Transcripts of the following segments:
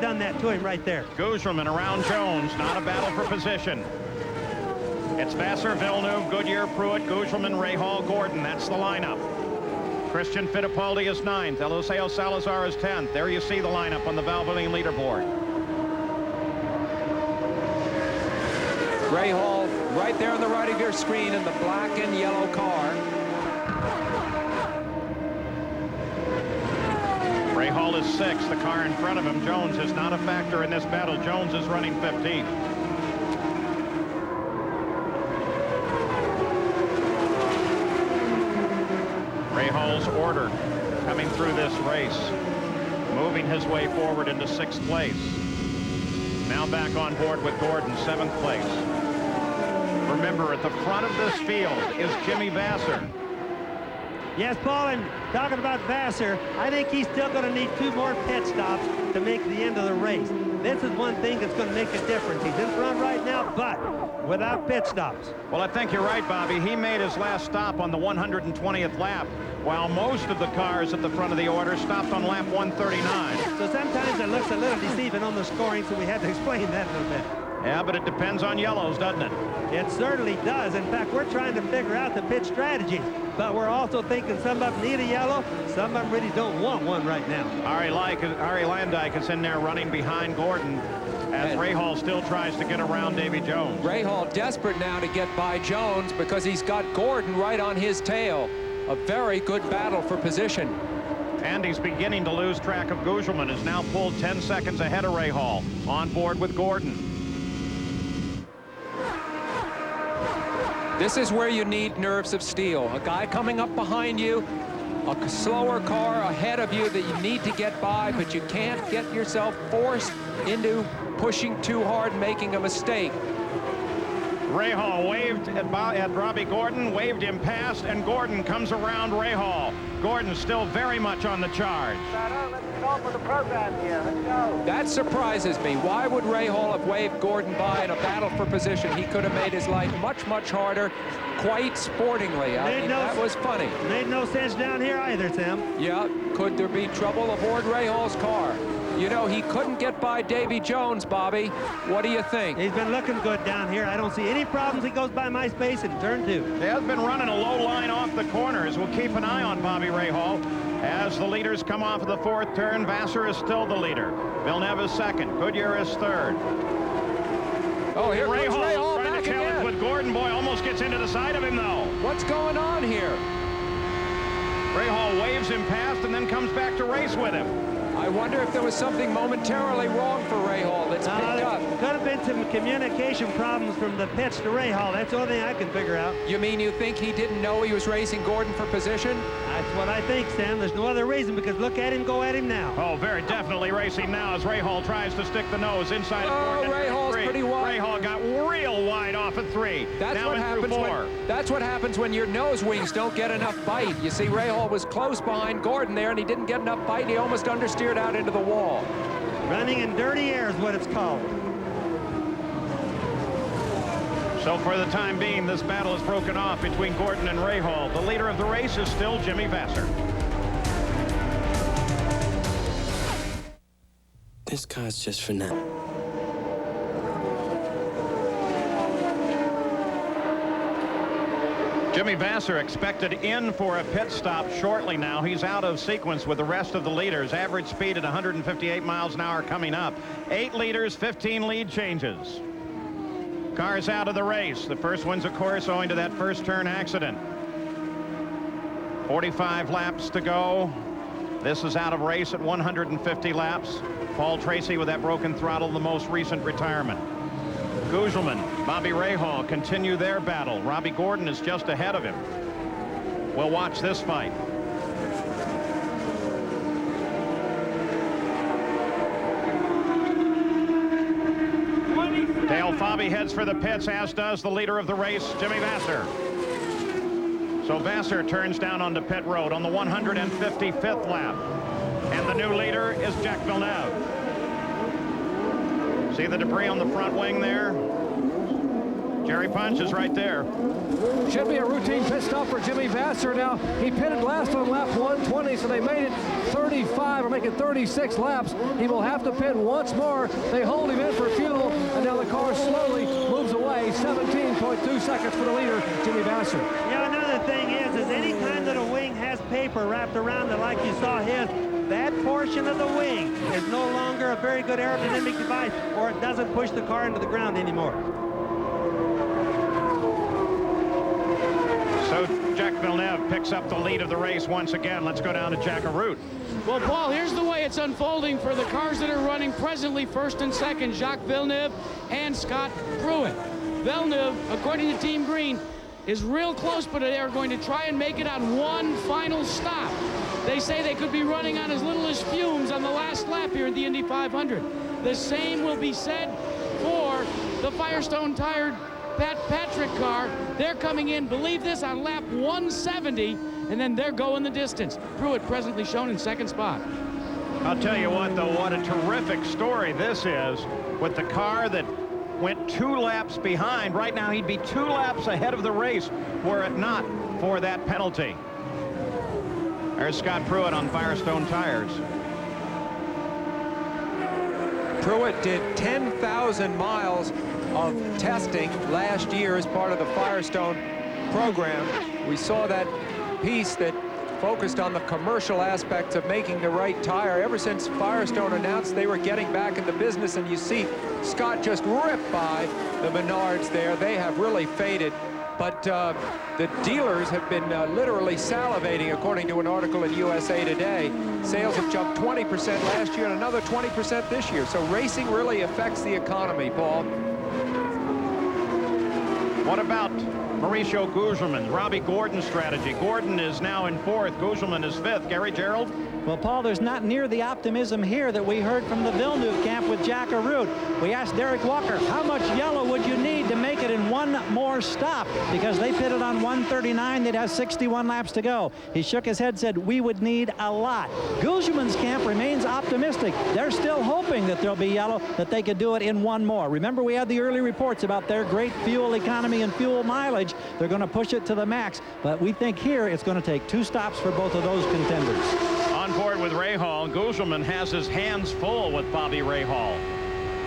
done that to him right there. Gougelman around Jones, not a battle for position. It's Vassar, Villeneuve, Goodyear, Pruitt, Gougelman, Rahal, Gordon. That's the lineup. Christian Fittipaldi is 9th. Eliseo Salazar is 10th. There you see the lineup on the Valvoline leaderboard. Rahal right there on the right of your screen in the black and yellow car. Rahal is 6th. The car in front of him, Jones, is not a factor in this battle. Jones is running 15th. Rahal's order coming through this race, moving his way forward into 6th place. Now back on board with Gordon, 7th place. Remember, at the front of this field is Jimmy Vassar. Yes, Paul, and talking about Vassar, I think he's still going to need 2 more pit stops to make the end of the race. This is one thing that's going to make a difference. He's in front right now, but without pit stops. Well, I think you're right, Bobby. He made his last stop on the 120th lap, while most of the cars at the front of the order stopped on lap 139. So sometimes it looks a little deceiving on the scoring, so we had to explain that a little bit. Yeah, but it depends on yellows, doesn't it? It certainly does. In fact, we're trying to figure out the pit strategies, but we're also thinking some of them need a yellow, some of them really don't want one right now. Ari Landijk is in there running behind Gordon as Rahal still tries to get around Davy Jones. Rahal desperate now to get by Jones because he's got Gordon right on his tail. A very good battle for position. And he's beginning to lose track of Gougelman, is now pulled 10 seconds ahead of Rahal, on board with Gordon. This is where you need nerves of steel. A guy coming up behind you, a slower car ahead of you that you need to get by, but you can't get yourself forced into pushing too hard, making a mistake. Rahal waved at Robbie Gordon, waved him past, and Gordon comes around Rahal. Gordon still very much on the charge. Let's go for the program here. Let's go. That surprises me. Why would Rahal have waved Gordon by in a battle for position? He could have made his life much, much harder, quite sportingly. I mean, that was funny. Made no sense down here either, Tim. Yeah, could there be trouble aboard Rahal's car? You know, he couldn't get by Davy Jones, Bobby. What do you think? He's been looking good down here. I don't see any problems. He goes by my space in turn 2. He has been running a low line off the corners. We'll keep an eye on Bobby Rahal. As the leaders come off of the 4th turn, Vassar is still the leader. Villeneuve is 2nd. Goodyear is 3rd. Oh, here comes Rahal Rahal trying to challenge with Gordon. Boy, almost gets into the side of him, though. What's going on here? Rahal waves him past and then comes back to race with him. I wonder if there was something momentarily wrong for Rahal that's picked up. Could have been some communication problems from the pits to Rahal. That's the only thing I can figure out. You mean you think he didn't know he was racing Gordon for position? That's what I think, Sam. There's no other reason, because look at him go at him now. Oh, very definitely racing now as Rahal tries to stick the nose inside of Gordon. Rahal's pretty wide. Rahal got real wide off at 3. That's now what happens 4. that's what happens when your nose wings don't get enough bite. You see, Rahal was close behind Gordon there, and he didn't get enough bite. He almost understeered out into the wall. Running in dirty air is what it's called. So for the time being, this battle is broken off between Gordon and Rahal. The leader of the race is still Jimmy Vassar. This car's just for now. Jimmy Vassar expected in for a pit stop shortly now. He's out of sequence with the rest of the leaders. Average speed at 158 miles an hour coming up. 8 leaders, 15 lead changes. Cars out of the race. The first one's, of course, owing to that first turn accident. 45 laps to go. This is out of race at 150 laps. Paul Tracy with that broken throttle, the most recent retirement. Gougelman, Bobby Rahal continue their battle. Robbie Gordon is just ahead of him. We'll watch this fight. Dale Fabi heads for the pits, as does the leader of the race, Jimmy Vassar. So Vassar turns down onto pit road on the 155th lap. And the new leader is Jack Villeneuve. See the debris on the front wing there? Jerry Punch is right there. Should be a routine pit stop for Jimmy Vasser. Now, he pitted last on lap 120, so they made it 35 or make it 36 laps. He will have to pit once more. They hold him in for fuel, and now the car slowly moves away. 17.2 seconds for the leader, Jimmy Vasser. Yeah, another thing is any time that a wing has paper wrapped around it like you saw his, that portion of the wing is no longer a very good aerodynamic device, or it doesn't push the car into the ground anymore. So Jacques Villeneuve picks up the lead of the race once again. Let's go down to Jack Arute. Well, Paul, here's the way it's unfolding for the cars that are running presently first and second, Jacques Villeneuve and Scott Pruitt. Villeneuve, according to Team Green, is real close, but they are going to try and make it on one final stop. They say they could be running on as little as fumes on the last lap here at the Indy 500. The same will be said for the Firestone tired Pat Patrick car. They're coming in, believe this, on lap 170, and then they're going the distance. Pruitt presently shown in second spot. I'll tell you what, though, what a terrific story this is with the car that went 2 laps behind. Right now, he'd be 2 laps ahead of the race were it not for that penalty. There's Scott Pruitt on Firestone tires. Pruitt did 10,000 miles of testing last year as part of the Firestone program. We saw that piece that focused on the commercial aspects of making the right tire ever since Firestone announced they were getting back in the business, and you see Scott just ripped by the Menards there. They have really faded, but the dealers have been literally salivating, according to an article in USA Today. Sales have jumped 20% last year and another 20% this year. So racing really affects the economy, Paul. What about Mauricio Gugelmin's, Robbie Gordon's strategy? Gordon is now in 4th. Gugelmin is 5th. Gary Gerald? Well, Paul, there's not near the optimism here that we heard from the Villeneuve camp with Jack Arute. We asked Derek Walker, how much yellow would you need to make it in one more stop? Because they pitted on 139, they'd have 61 laps to go. He shook his head, said, we would need a lot. Gugelmin's camp remains optimistic. They're still hoping that there'll be yellow, that they could do it in one more. Remember, we had the early reports about their great fuel economy and fuel mileage. They're going to push it to the max, but we think here it's going to take 2 stops for both of those contenders. On board with Rahal, Gugelmin has his hands full with Bobby Rahal.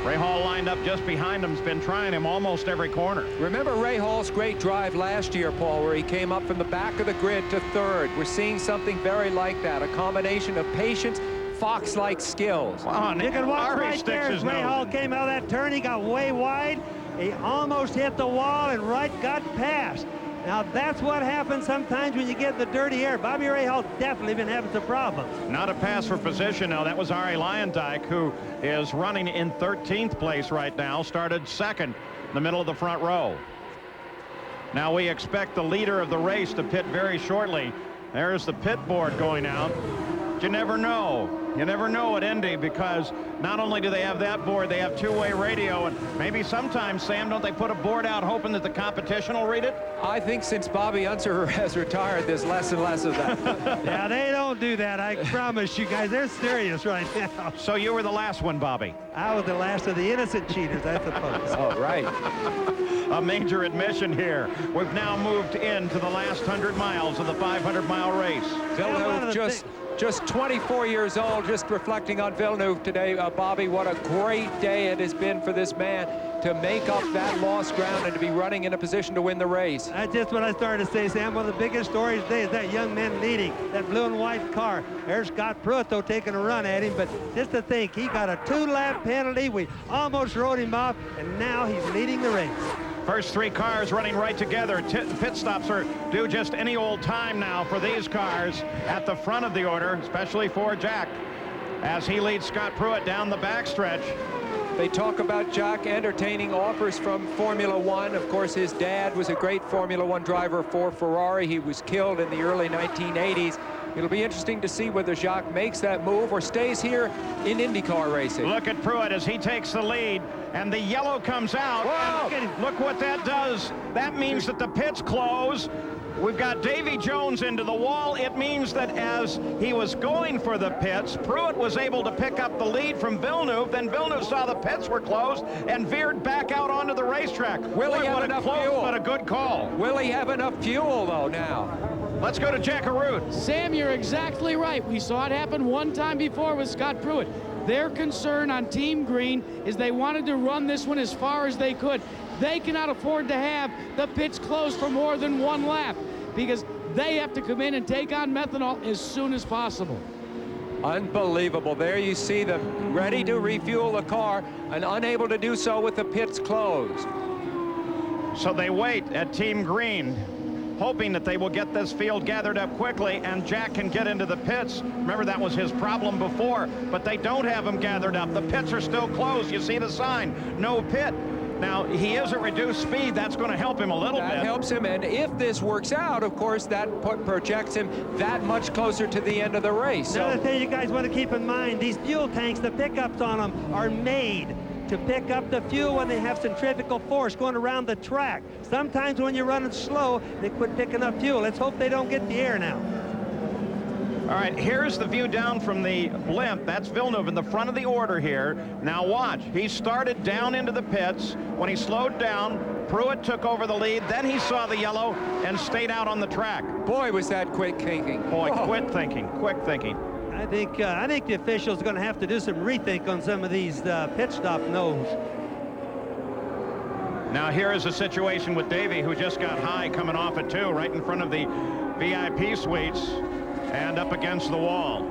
Rahal lined up just behind him, has been trying him almost every corner. Remember Rahal's great drive last year, Paul, where he came up from the back of the grid to 3rd. We're seeing something very like that, a combination of patience, fox-like skills. Wow, You can watch Ari right there sticks as his Rahal nose. came out of that turn. He got way wide. He almost hit the wall, and Wright got past. Now, that's what happens sometimes when you get the dirty air. Bobby Rahal definitely been having some problems. Not a pass for position, now. That was Ari Lyondike, who is running in 13th place right now, started 2nd in the middle of the front row. Now we expect the leader of the race to pit very shortly. There's the pit board going out. But you never know. You never know at Indy, because not only do they have that board, they have 2-way radio, and maybe sometimes, Sam, don't they put a board out hoping that the competition will read it? I think since Bobby Unser has retired, there's less and less of that. Yeah, they don't do that. I promise you guys, they're serious right now. So you were the last one, Bobby. I was the last of the innocent cheaters, I suppose. Oh, right. A major admission here. We've now moved into the last 100 miles of the 500-mile race. Villeneuve just 24 years old, just reflecting on Villeneuve today. Bobby, what a great day it has been for this man to make up that lost ground and to be running in a position to win the race. That's just what I started to say, Sam. One of the biggest stories today is that young man leading that blue and white car. There's Scott Pruitt, though, taking a run at him. But just to think, he got a 2-lap penalty. We almost rode him off, and now he's leading the race. First 3 cars running right together. Pit stops are due just any old time now for these cars at the front of the order, especially for Jack, as he leads Scott Pruitt down the backstretch. They talk about Jack entertaining offers from Formula One. Of course, his dad was a great Formula One driver for Ferrari. He was killed in the early 1980s. It'll be interesting to see whether Jacques makes that move or stays here in IndyCar racing. Look at Pruitt as he takes the lead, and the yellow comes out. Wow. Look what that does. That means that the pits close. We've got Davy Jones into the wall. It means that as he was going for the pits, Pruitt was able to pick up the lead from Villeneuve. Then Villeneuve saw the pits were closed and veered back out onto the racetrack. Will he have enough fuel? But a good call. Will he have enough fuel, though, now? Let's go to Jackaroo. Sam, you're exactly right. We saw it happen one time before with Scott Pruitt. Their concern on Team Green is they wanted to run this one as far as they could. They cannot afford to have the pits closed for more than one lap because they have to come in and take on methanol as soon as possible. Unbelievable. There you see them ready to refuel the car and unable to do so with the pits closed. So they wait at Team Green, hoping that they will get this field gathered up quickly and Jack can get into the pits. Remember, that was his problem before, but they don't have him gathered up. The pits are still closed. You see the sign, no pit. Now, he is at reduced speed. That's going to help him a little bit. That helps him, and if this works out, of course, that projects him that much closer to the end of the race. Another thing you guys want to keep in mind, these fuel tanks, the pickups on them are made to pick up the fuel when they have centrifugal force going around the track. Sometimes when you're running slow, they quit picking up fuel. Let's hope they don't get the air now. All right, here's the view down from the blimp. That's Villeneuve in the front of the order here. Now watch, he started down into the pits. When he slowed down, Pruitt took over the lead. Then he saw the yellow and stayed out on the track. Boy, was that quick thinking. Boy, quick thinking. I think the officials are going to have to do some rethink on some of these pit stop no's. Now here is a situation with Davey, who just got high coming off at 2, right in front of the VIP suites and up against the wall.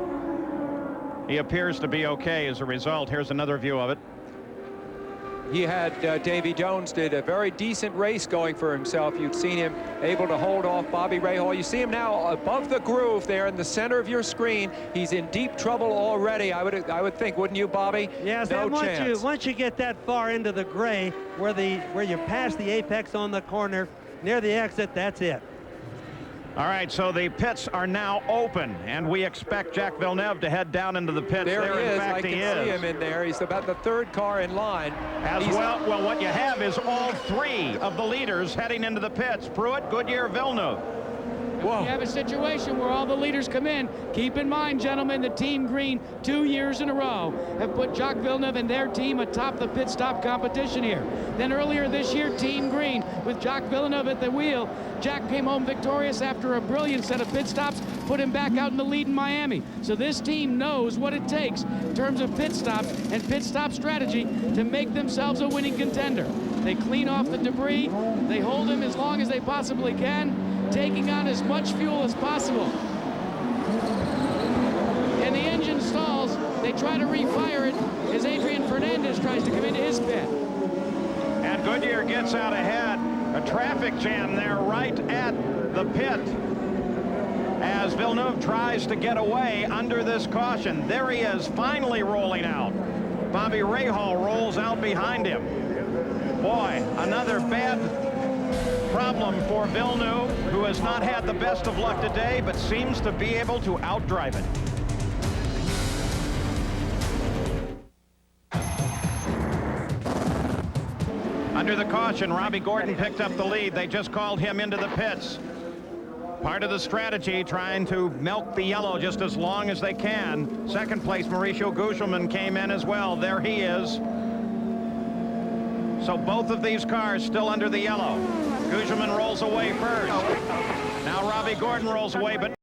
He appears to be okay as a result. Here's another view of it. He had Davy Jones did a very decent race going for himself. You've seen him able to hold off Bobby Rahal. You see him now above the groove there in the center of your screen. He's in deep trouble already. I would think, wouldn't you, Bobby? Yes, no and chance. once you get that far into the gray, where you're past the apex on the corner near the exit, that's it. All right, so the pits are now open, and we expect Jack Villeneuve to head down into the pits. There he is. In fact, I can see him in there. He's about the 3rd car in line. Well, what you have is all 3 of the leaders heading into the pits. Pruitt, Goodyear, Villeneuve. Whoa. You have a situation where all the leaders come in. Keep in mind, gentlemen, the Team Green 2 years in a row have put Jacques Villeneuve and their team atop the pit stop competition here. Then earlier this year, Team Green with Jacques Villeneuve at the wheel. Jack came home victorious after a brilliant set of pit stops, put him back out in the lead in Miami. So this team knows what it takes in terms of pit stops and pit stop strategy to make themselves a winning contender. They clean off the debris. They hold him as long as they possibly can, taking on as much fuel as possible. And the engine stalls. They try to refire it as Adrian Fernandez tries to come into his pit. And Goodyear gets out ahead. A traffic jam there right at the pit as Villeneuve tries to get away under this caution. There he is, finally rolling out. Bobby Rahal rolls out behind him. Boy, another bad problem for Villeneuve, who has not had the best of luck today, but seems to be able to outdrive it. Under the caution, Robbie Gordon picked up the lead. They just called him into the pits. Part of the strategy, trying to milk the yellow just as long as they can. Second place, Mauricio Gugelmin came in as well. There he is. So both of these cars still under the yellow. Gugelmin rolls away first. Now Robbie Gordon rolls away, but